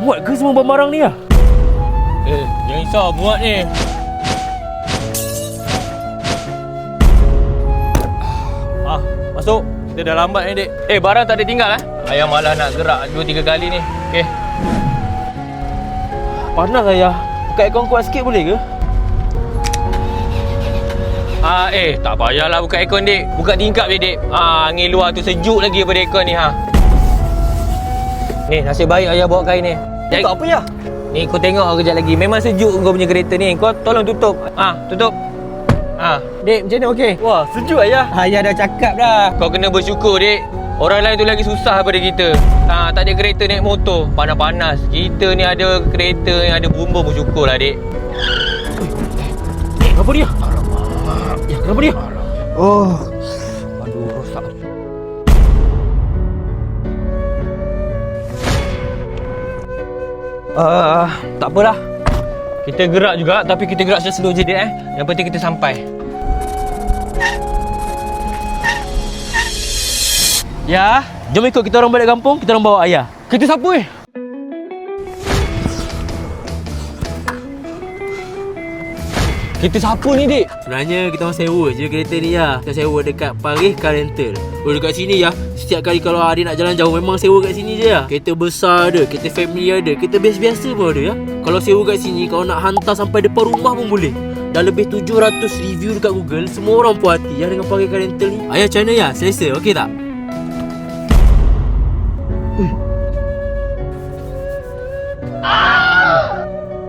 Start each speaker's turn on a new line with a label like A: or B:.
A: muat ke semua barang-barang ni lah?
B: Jangan risau, muat ni. Masuk. Kita dah lambat ni, Dek. Barang tak ada tinggal Ayah malah nak gerak 2-3 kali ni. Okey.
A: Panas ayah. Buka aircon kuat sikit boleh ke?
B: Tak payahlah buka aircon, Dek. Buka tingkap je, Dek. Angin luar tu sejuk lagi daripada aircon ni, Ni, nasib baik ayah bawa kain ni.
A: Buka apa ya?
B: Ni, kau tengok kejap lagi. Memang sejuk kau punya kereta ni. Kau tolong tutup. Tutup. Dek, macam mana okey?
A: Wah, sejuk ayah.
B: Ayah dah cakap dah. Kau kena bersyukur, Dek. Orang lain tu lagi susah daripada kita. Tak ada kereta naik motor. Panas-panas. Kita ni ada kereta yang ada bumbung, bersyukur lah, Dek.
A: Kenapa dia?
B: Alamak.
A: Ya, kenapa dia?
B: Aduh, rosak. Tak apalah. Kita gerak juga, tapi kita gerak slow je, Dek. Yang penting kita sampai.
A: Ya, jom ikut kita orang balik kampung, kita orang bawa ayah.
B: Kita siapa Kita siapa ni, Dek?
A: Sebenarnya kita orang sewa je kereta ni ya. Kita sewa dekat Paris Car Rental. Dekat sini ya. Setiap kali kalau adik nak jalan jauh memang sewa kat sini je ya. Kereta besar ada, kereta family ada, kereta biasa-biasa pun ada ya. Kalau sewa kat sini, kalau nak hantar sampai depan rumah pun boleh. Dah lebih 700 review dekat Google. Semua orang puas hati ya dengan Paris Car Rental ni. Ayah macam mana ya? Selesa, okey tak?